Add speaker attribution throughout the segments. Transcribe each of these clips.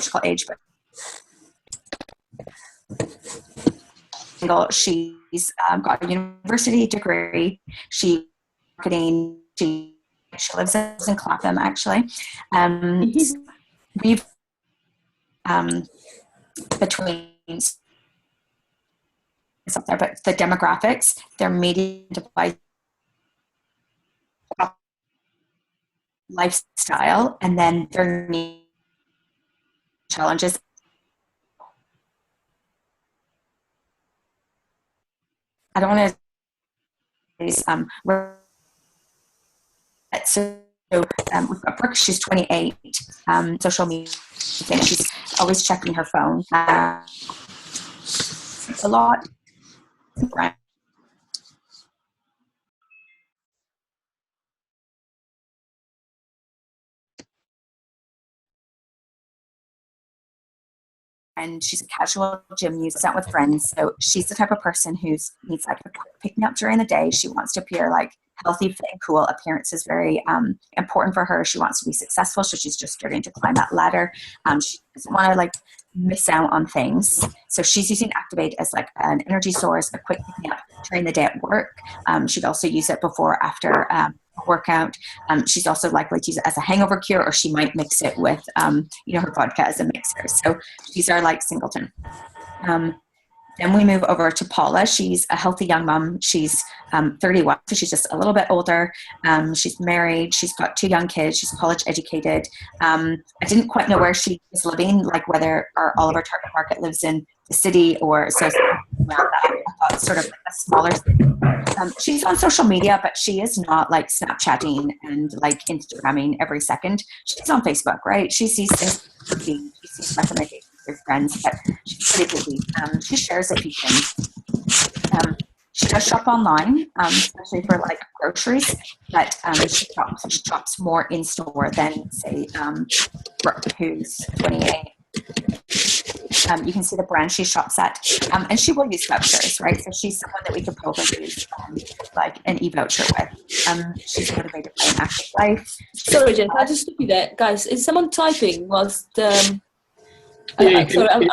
Speaker 1: biological age, but single. She's got a university degree. She marketing. She lives in Clapham, actually. We've between up there, but the demographics, they're medium by lifestyle, and then their challenges. I don't want to. So we've got Brooke. She's 28. Social media. She's always checking her phone. A lot. And she's a casual gym user, out with friends. So she's the type of person who needs like a quick picking up during the day. She wants to appear like healthy, fit, and cool. Appearance is very important for her. She wants to be successful, so she's just starting to climb that ladder. She doesn't want to like miss out on things. So she's using Activate as like an energy source, a quick picking up during the day at work. She'd also use it before or after a workout. She's also likely to use it as a hangover cure, or she might mix it with, her vodka as a mixer. So these are like singleton. Then we move over to Paula. She's a healthy young mom. She's 31, so she's just a little bit older. She's married. She's got 2 young kids. She's college educated. I didn't quite know where she was living, like whether all of our target market lives in the city or so around that. I thought sort of like a smaller city. She's on social media, but she is not like Snapchatting and like Instagramming every second. She's on Facebook, right? She sees things, she sees recommendations with friends, but she's pretty busy. She shares a few things. She does shop online, especially for like groceries, but she shops more in store than say Brooke, who's 28. You can see the brand she shops at, and she will use vouchers, right? So she's someone that we could probably use like an e-voucher with. She's motivated by an active life.
Speaker 2: Sorry, Jen, can I just stop you there? Guys, is someone typing whilst...
Speaker 3: I'm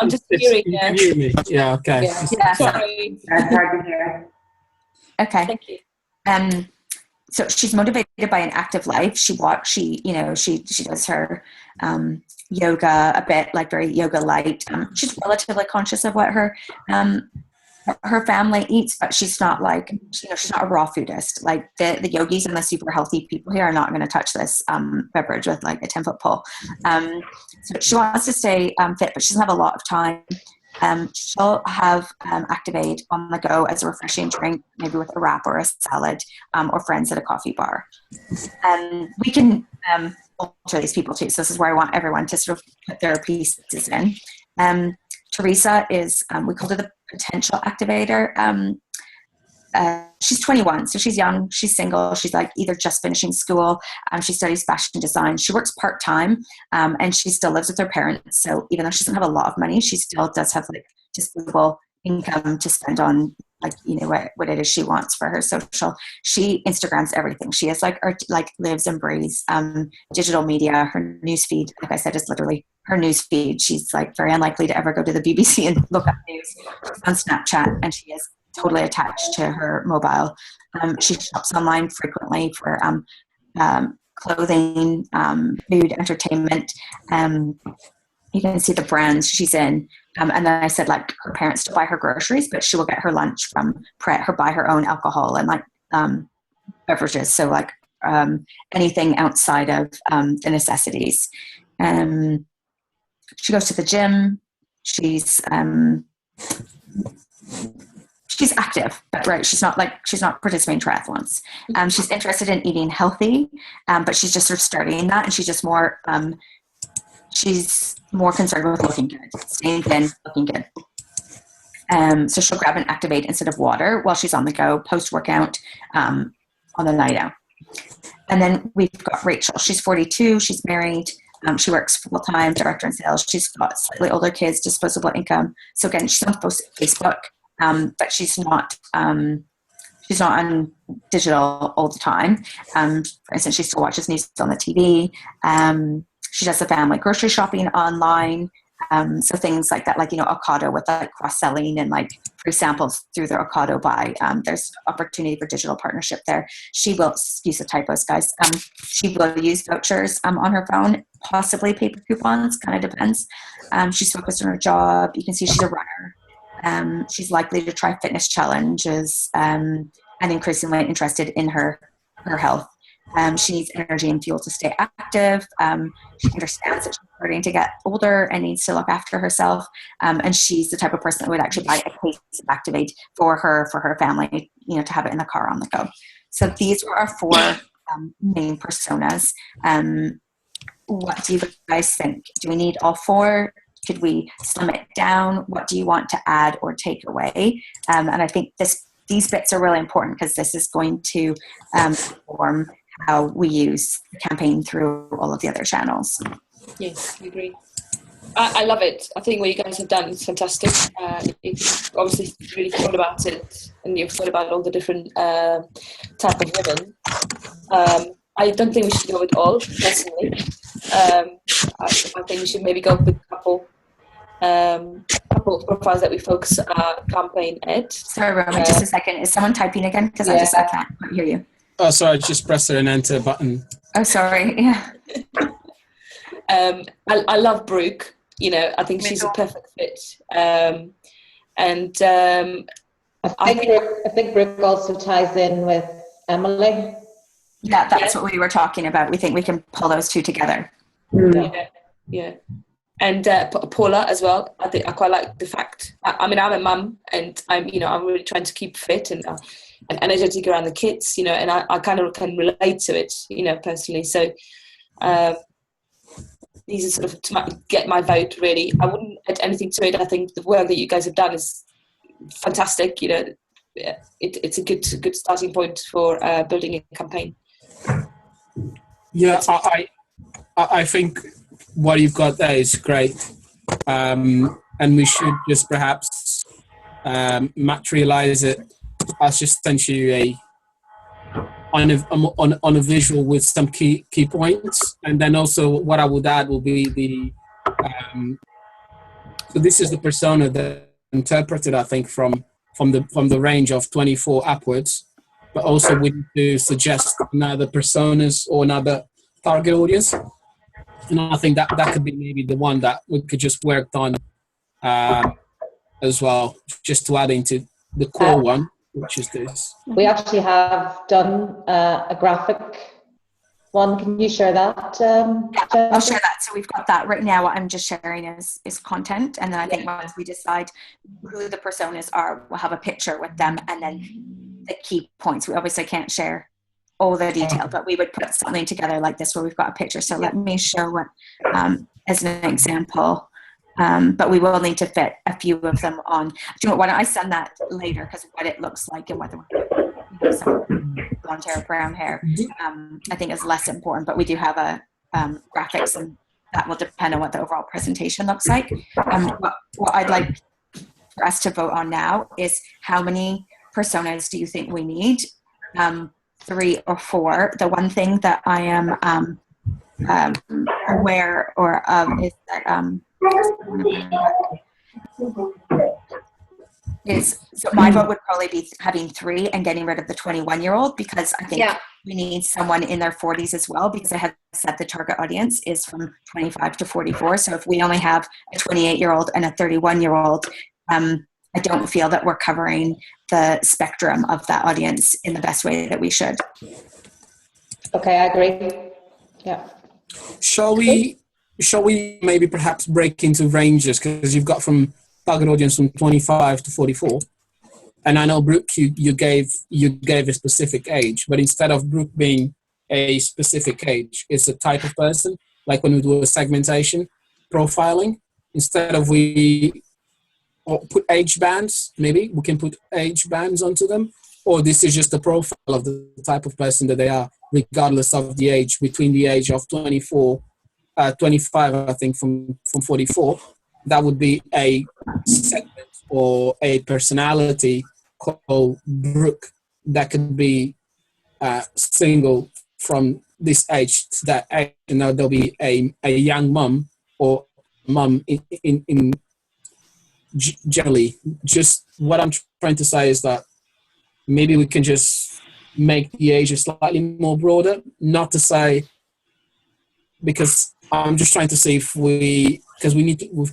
Speaker 3: just hearing. You can hear me. Yeah, okay.
Speaker 2: Yeah, sorry.
Speaker 1: That's hard to hear. Okay.
Speaker 2: Thank you.
Speaker 1: So she's motivated by an active life. She does her yoga a bit, like very yoga light. She's relatively conscious of what her family eats, but she's not like, she's not a raw foodist. Like the yogis and the super healthy people here are not going to touch this beverage with like a 10-foot pole. So she wants to stay fit, but she doesn't have a lot of time. She'll have Activate on the go as a refreshing drink, maybe with a wrap or a salad, or friends at a coffee bar. We can alter these people too. So this is where I want everyone to sort of put their pieces in. Teresa is, we called her the potential activator. She's 21, so she's young, she's single, she's like either just finishing school, she studies fashion design, she works part-time, and she still lives with her parents. So even though she doesn't have a lot of money, she still does have like disposable income to spend on like, what it is she wants for her social. She Instagrams everything. She is like lives and breathes digital media. Her newsfeed, like I said, is literally her newsfeed. She's like very unlikely to ever go to the BBC and look up news. She's on Snapchat, and she is totally attached to her mobile. She shops online frequently for clothing, food, entertainment. You can see the brands she's in. And then I said like her parents to buy her groceries, but she will get her lunch from Pret, buy her own alcohol and like beverages. So like anything outside of the necessities. She goes to the gym. She's active, but right, she's not participating in triathlons. She's interested in eating healthy, but she's just sort of starting that, and she's just more concerned with looking good, staying thin, looking good. So she'll grab an Activate instead of water while she's on the go, post-workout, on the night out. And then we've got Rachel. She's 42. She's married. She works full-time, director in sales. She's got slightly older kids, disposable income. So again, she's on Facebook, but she's not on digital all the time. For instance, she still watches news on the TV. She does the family grocery shopping online. So things like that, like, Ocado with like cross-selling and like free samples through their Ocado buy. There's opportunity for digital partnership there. She will, excuse the typos, guys. She will use vouchers on her phone, possibly paper coupons, kind of depends. She's focused on her job. You can see she's a runner. She's likely to try fitness challenges and increasingly interested in her health. She needs energy and fuel to stay active. She understands that she's starting to get older and needs to look after herself. And she's the type of person that would actually buy a case of Activate for her family, to have it in the car on the go. So these were our 4 main personas. What do you guys think? Do we need all 4? Could we slim it down? What do you want to add or take away? And I think these bits are really important because this is going to inform how we use the campaign through all of the other channels.
Speaker 2: Yes, I agree. I love it. I think what you guys have done is fantastic. You've obviously really thought about it, and you've thought about all the different type of women. I don't think we should go with all, personally. I think we should maybe go with a couple of profiles that we focus our campaign at.
Speaker 1: Sorry, Roman, just a second. Is someone typing again? Because I can't hear you.
Speaker 3: Oh, sorry, I just pressed an enter button.
Speaker 1: Oh, sorry. Yeah.
Speaker 2: I love Brooke. I think she's a perfect fit. I
Speaker 4: think Brooke also ties in with Emily.
Speaker 1: Yeah, that's what we were talking about. We think we can pull those 2 together.
Speaker 2: Yeah. And Paula as well. I think I quite like the fact. I'm a mum, and I'm really trying to keep fit and energetic around the kids, and I kind of can relate to it, personally. So these are sort of to get my vote, really. I wouldn't add anything to it. I think the work that you guys have done is fantastic. It's a good starting point for building a campaign.
Speaker 3: Yeah, I think what you've got there is great. And we should just perhaps materialize it as just essentially on a visual with some key points. And then also what I would add will be so this is the persona that interpreted, I think, from the range of 24 upwards, but also we need to suggest another personas or another target audience. And I think that could be maybe the one that we could just work on as well, just to add into the core one, which is this.
Speaker 4: We actually have done a graphic one. Can you share that?
Speaker 1: I'll share that. So we've got that right now. What I'm just sharing is content. And then I think once we decide who the personas are, we'll have a picture with them and then the key points. We obviously can't share all the detail, but we would put something together like this where we've got a picture. So let me show what, as an example, but we will need to fit a few of them on. Why don't I send that later, because what it looks like and whether blonde hair, brown hair, I think is less important, but we do have a graphics, and that will depend on what the overall presentation looks like. What I'd like for us to vote on now is how many personas do you think we need? 3 or 4. The one thing that I am aware of is that so my vote would probably be having 3 and getting rid of the 21-year-old, because I think we need someone in their 40s as well, because I have said the target audience is from 25 to 44. So if we only have a 28-year-old and a 31-year-old, I don't feel that we're covering the spectrum of that audience in the best way that we should.
Speaker 4: Okay, I agree. Yeah.
Speaker 3: Shall we maybe perhaps break into ranges, because you've got from target audience from 25 to 44, and I know Brooke, you gave a specific age, but instead of Brooke being a specific age, it's a type of person. Like when we do a segmentation profiling, instead of or put age bands, maybe we can put age bands onto them, or this is just a profile of the type of person that they are, regardless of the age, between the age of 25, I think, from 44. That would be a segment or a personality called Brooke that could be single from this age to that age, and now there'll be a young mum or mum in generally. Just what I'm trying to say is that maybe we can just make the ages slightly more broader, not to say, because I'm just trying to see if because we need to,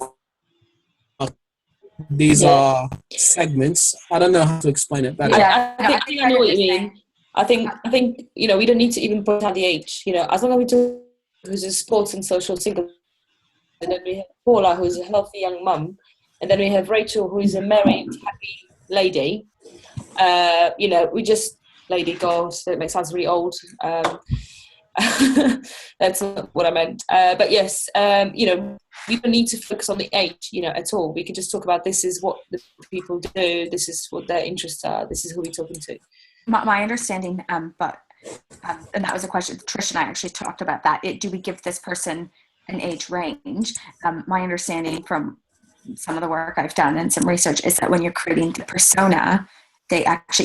Speaker 3: these are segments. I don't know how to explain it better.
Speaker 2: I think I know what you mean. I think we don't need to even point out the age. As long as we talk who's a sports and social single, and then we have Paula, who's a healthy young mum, and then we have Rachel, who is a married, happy lady. We just lady goals. That makes sounds really old. That's not what I meant. But yes, we don't need to focus on the age, at all. We can just talk about this is what the people do. This is what their interests are. This is who we're talking to.
Speaker 1: My understanding, and that was a question. Trish and I actually talked about that. Do we give this person an age range? My understanding from some of the work I've done and some research is that when you're creating the persona,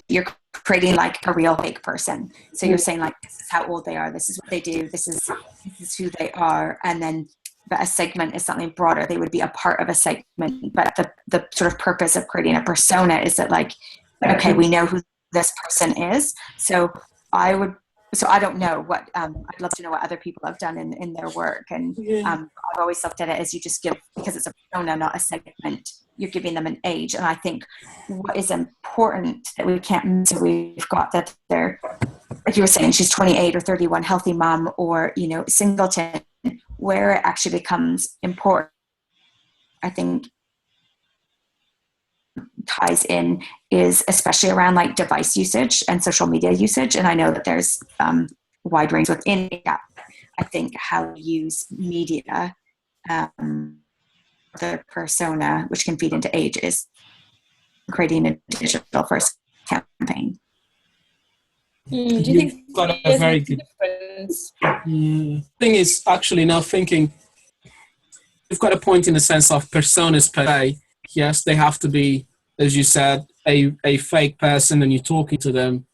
Speaker 1: you're creating like a real fake person. So you're saying like, this is how old they are, this is what they do, this is who they are, and then but a segment is something broader. They would be a part of a segment, but the sort of purpose of creating a persona is that like, okay, we know who this person is. So I don't know what I'd love to know what other people have done in their work, and I've always looked at it as you just give, because it's a persona, not a segment, you're giving them an age. And I think what is important that we can't miss, so we've got that they're, like you were saying, she's 28 or 31, healthy mom, or singleton, where it actually becomes important, I think, ties in is especially around like device usage and social media usage. And I know that there's wide range within that. I think how you use media, the persona, which can feed into age, is creating a digital first campaign.
Speaker 2: Do you think
Speaker 3: got a very good difference? Thing is, actually now thinking, you've got a point in the sense of personas per se. Yes, they have to be, as you said, a fake person, and you're talking to them,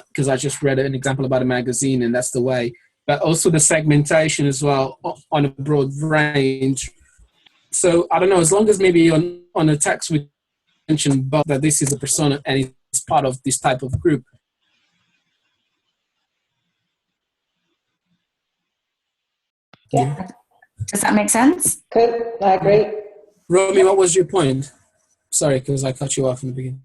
Speaker 3: because I just read an example about a magazine, and that's the way. But also the segmentation as well on a broad range. So I don't know, as long as maybe on the text we mentioned that this is a persona and it's part of this type of group.
Speaker 1: Yeah. Does that make sense?
Speaker 4: Good, I agree.
Speaker 3: Romy, what was your point? Sorry, because I cut you off in the beginning.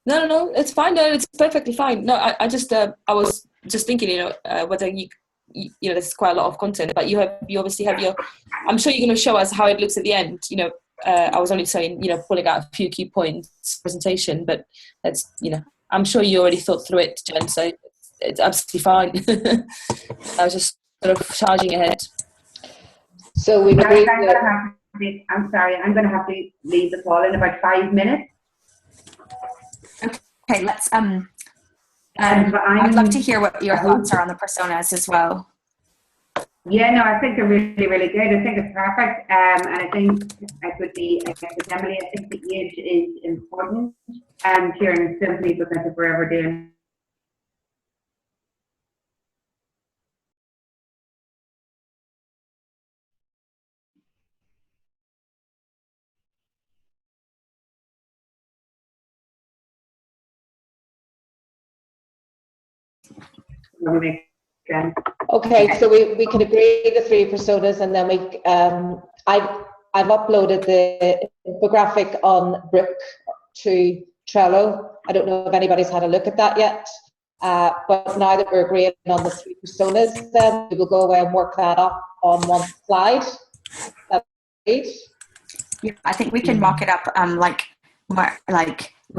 Speaker 2: No, it's fine. No, it's perfectly fine. No, I just I was just thinking, whether you there's quite a lot of content, but you obviously have your. I'm sure you're going to show us how it looks at the end. I was only saying, pulling out a few key points presentation, but that's I'm sure you already thought through it, Jen. So it's absolutely fine. I was just sort of charging ahead.
Speaker 4: So we
Speaker 5: Guys, I'm sorry, I'm going to have to leave the call in about 5 minutes.
Speaker 1: Okay, let's. I'd love to hear what your thoughts are on the personas as well.
Speaker 5: Yeah, no, I think they're really, really good. I think it's perfect. And I think it would be, I guess, with Emily, I think the age is important. Kieran, simply because if we're ever doing
Speaker 4: Okay, so we can agree the three personas, and then I've uploaded the infographic on Brook to Trello. I don't know if anybody's had a look at that yet, but now that we're agreeing on the three personas, then we will go away and work that up on one slide. That's great.
Speaker 1: Yeah, I think we can mock it up. We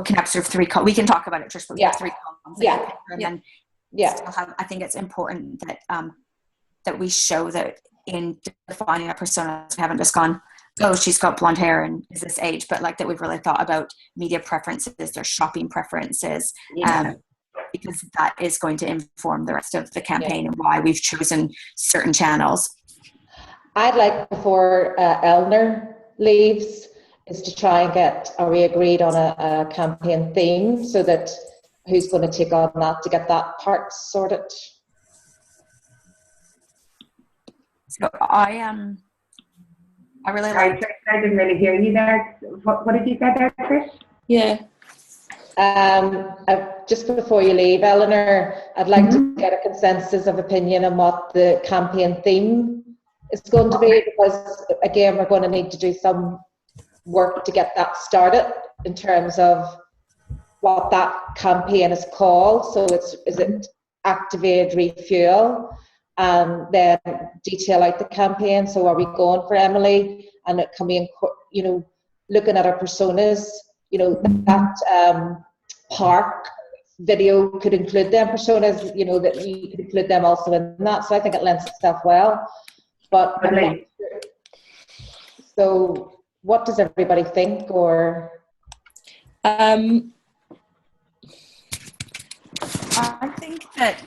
Speaker 1: can have sort of three. We can talk about it just. We have three columns.
Speaker 4: Yeah.
Speaker 1: And then I think it's important that that we show that in defining a persona, we haven't just gone, oh, she's got blonde hair and is this age, but like that we've really thought about media preferences, their shopping preferences, because that is going to inform the rest of the campaign and why we've chosen certain channels.
Speaker 4: I'd like, before Eleanor leaves, is to try and are we agreed on a campaign theme, so that who's going to take on that to get that part sorted?
Speaker 1: So I really
Speaker 5: Sorry,
Speaker 1: like.
Speaker 5: Trish, I didn't really hear you there. What did you say there, Trish?
Speaker 2: Yeah.
Speaker 4: Just before you leave, Eleanor, I'd like to get a consensus of opinion on what the campaign theme is going to be, because again, we're going to need to do some work to get that started in terms of what that campaign is called. So is it Activate, Refuel, and then detail out the campaign. So are we going for Emily, and can we, looking at our personas, that park video could include them personas, that you could include them also in that. So I think it lends itself well. But so what does everybody think? Or
Speaker 1: I think that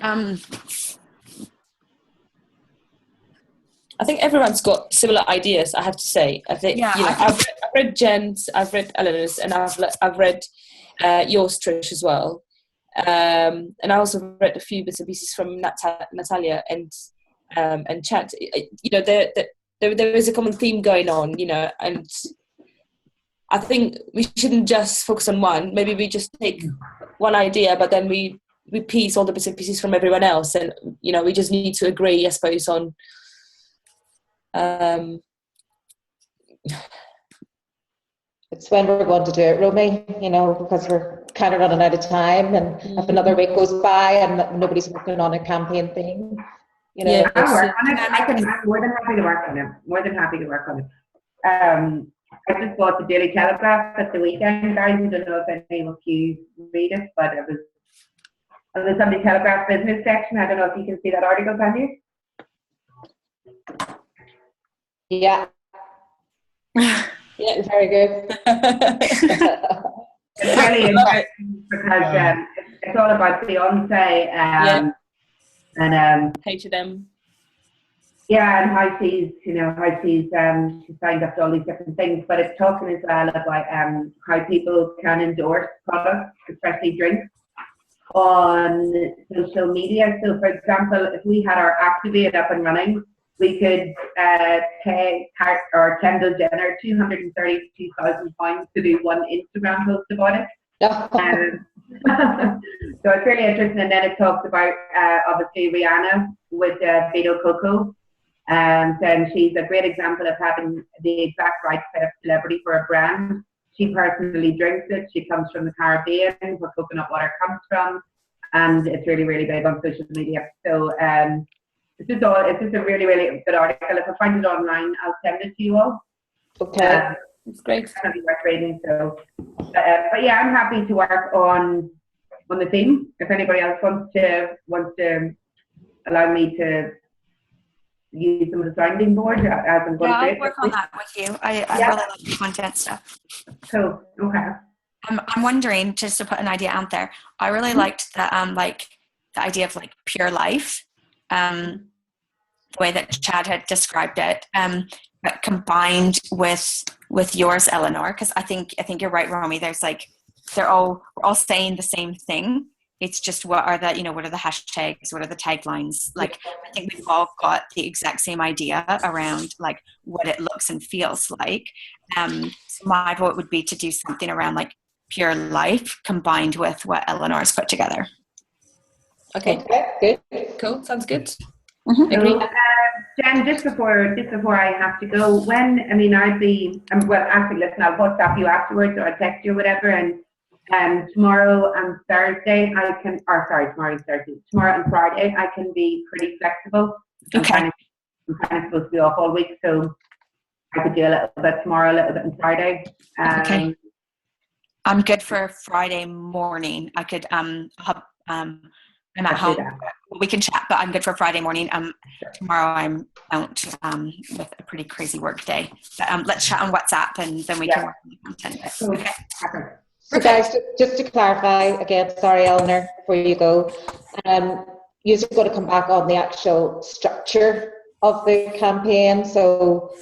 Speaker 2: I think everyone's got similar ideas, I have to say. I think, I've read Jen's, I've read Eleanor's, and I've read yours, Trish, as well. And I also read a few bits and pieces from Natalia and Chad. There is a common theme going on, and I think we shouldn't just focus on one. Maybe we just take one idea, but then we piece all the bits and pieces from everyone else, and we just need to agree, I suppose, on
Speaker 4: it's when we're going to do it, Romy, because we're kind of running out of time, and if another week goes by and nobody's working on a campaign thing,
Speaker 2: Yeah,
Speaker 5: I'll work on it. I'm more than happy to work on it. I just bought the Daily Telegraph at the weekend, guys. I don't know if any of you read it, but it was on the Sunday Telegraph business section. I don't know if you can see that article, can you?
Speaker 4: Yeah. Yeah, very good.
Speaker 5: It's really interesting because it's all about Beyonce and
Speaker 2: H&M.
Speaker 5: Yeah, and how she's she signed up to all these different things, but it's talking as well about how people can endorse products, especially drinks, on social media. So, for example, if we had our Activate up and running, we could pay Kendall Jenner £232,000 to do one Instagram post about it. So it's really interesting. And then it talks about obviously Rihanna with Beto Coco. Saying she's a great example of having the exact right set of celebrity for a brand. She personally drinks it. She comes from the Caribbean, where coconut water comes from, and it's really, really big on social media. So it's just a really, really good article. If I find it online, I'll send it to you all.
Speaker 4: Okay,
Speaker 2: it's great.
Speaker 5: It's going to be worth reading. So, but yeah, I'm happy to work on the theme. If anybody else wants to allow me to use some of the sounding board as I'm going
Speaker 1: I'll
Speaker 5: to
Speaker 1: work on that with you. I really like the content stuff.
Speaker 5: Cool. Okay.
Speaker 1: I'm wondering, just to put an idea out there, I really liked the the idea of pure life, the way that Chad had described it, but combined with yours, Eleanor, because I think you're right, Romy. There's we're all saying the same thing. It's just what are the hashtags, what are the taglines? I think we've all got the exact same idea around what it looks and feels like. So my vote would be to do something around pure life combined with what Eleanor's put together.
Speaker 2: Okay,
Speaker 4: good.
Speaker 2: Cool, sounds good.
Speaker 1: Mm-hmm.
Speaker 2: Agree.
Speaker 5: Jen, just before I have to go, I'd be actually listen, I'll WhatsApp you afterwards, or I'll text you or whatever, and tomorrow and Thursday tomorrow and Friday I can be pretty flexible.
Speaker 1: Okay.
Speaker 5: I'm kind of supposed to be off all week, so I could do a little bit tomorrow, a little bit on Friday.
Speaker 1: Okay. I'm good for Friday morning. I could I'm at home. We can chat, but I'm good for Friday morning. Tomorrow I'm out with a pretty crazy work day. But let's chat on WhatsApp, and then we can work on the content. Okay.
Speaker 4: So guys, just to clarify again, sorry Eleanor, before you go, you're going to come back on the actual structure of the campaign. So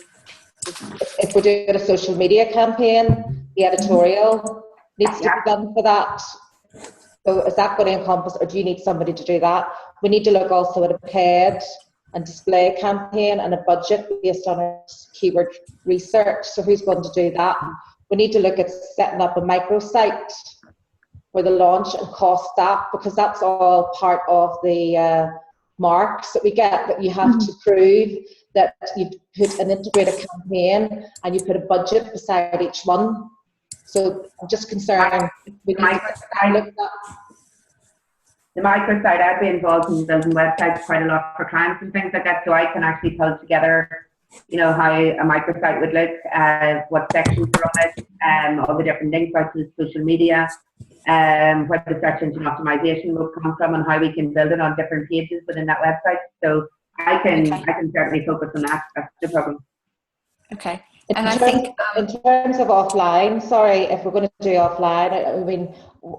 Speaker 4: if we're doing a social media campaign, the editorial needs to be done for that. So is that going to encompass, or do you need somebody to do that? We need to look also at a paid and display campaign and a budget based on our keyword research. So who's going to do that? We need to look at setting up a microsite for the launch and cost that, because that's all part of the marks that we get, that you have to prove that you put an integrated campaign and you put a budget beside each one. So I'm just concerned we need to look at that.
Speaker 5: The microsite, I've been involved in building websites quite a lot for clients and things like that, so I can actually pull together, you know, how a microsite would look, what sections are on it, all the different links out to social media, where the search engine optimization will come from, and how we can build it on different pages within that website. So I can certainly focus on that. That's the problem.
Speaker 1: Okay.
Speaker 4: And I think in terms of offline, sorry, if we're going to do offline, I mean,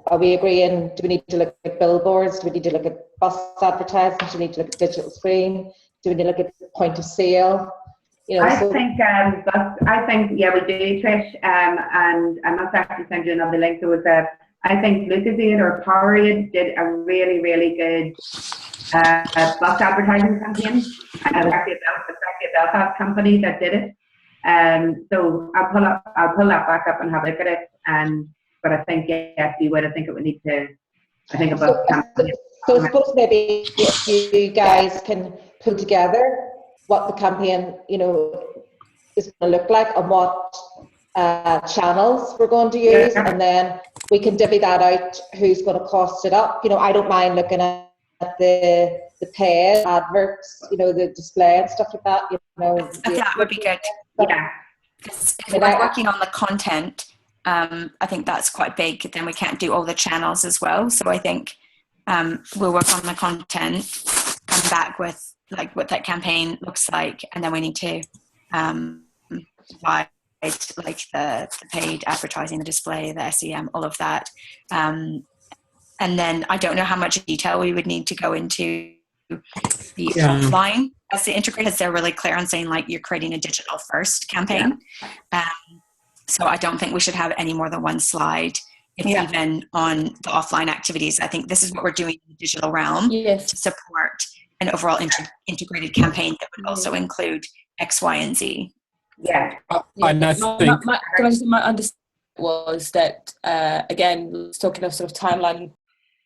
Speaker 4: are we agreeing, do we need to look at billboards? Do we need to look at bus advertising? Do we need to look at digital screen? Do we need to look at point of sale? You know,
Speaker 5: I think, yeah, we do, Trish, and I must actually send you another link. There was I think Lucasade or Powerade did a really, really good bus advertising campaign. It was actually a Belfast company that did it. So I'll pull that back up and have a look at it. But I think, yes, you would. I think it would need to, I think, a bus campaign.
Speaker 4: So I suppose maybe if you guys can put together what the campaign, you know, is going to look like, and what channels we're going to use, and then we can divvy that out, who's going to cost it up. You know, I don't mind looking at the paid adverts, you know, the display and stuff like that. You know,
Speaker 1: that would be good.
Speaker 5: Yeah.
Speaker 1: If we're working on the content, I think that's quite big. Then we can't do all the channels as well. So I think we'll work on the content, come back with like what that campaign looks like, and then we need to provide like the paid advertising, the display, the SEM, all of that. And then I don't know how much detail we would need to go into the offline as the integrators. They're really clear on saying like you're creating a digital first campaign. So I don't think we should have any more than one slide, even on the offline activities. I think this is what we're doing in the digital realm to support an overall integrated campaign that would also include X, Y, and Z.
Speaker 5: Yeah.
Speaker 2: My understanding was that, again, talking of sort of timeline,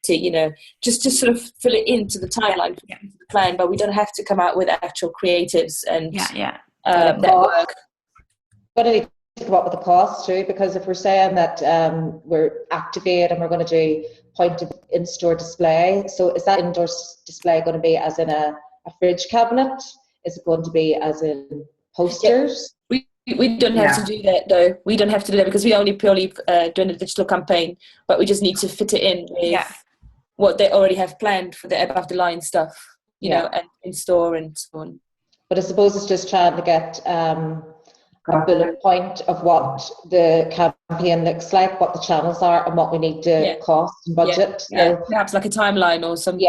Speaker 2: you know, just sort of fill it into the timeline, into the plan, but we don't have to come out with actual creatives and that work.
Speaker 4: But I need to come up with the cost too, because if we're saying that we're activate and we're going to do point of in-store display, so is that indoor display going to be as in a fridge cabinet? Is it going to be as in posters?
Speaker 2: We don't have to do that though. We don't have to do that because we only purely doing a digital campaign, but we just need to fit it in with what they already have planned for the above the line stuff, you know, and in store and so on.
Speaker 4: But I suppose it's just trying to get a bullet point of what the campaign looks like, what the channels are, and what we need to cost and budget.
Speaker 2: So, perhaps like a timeline or something.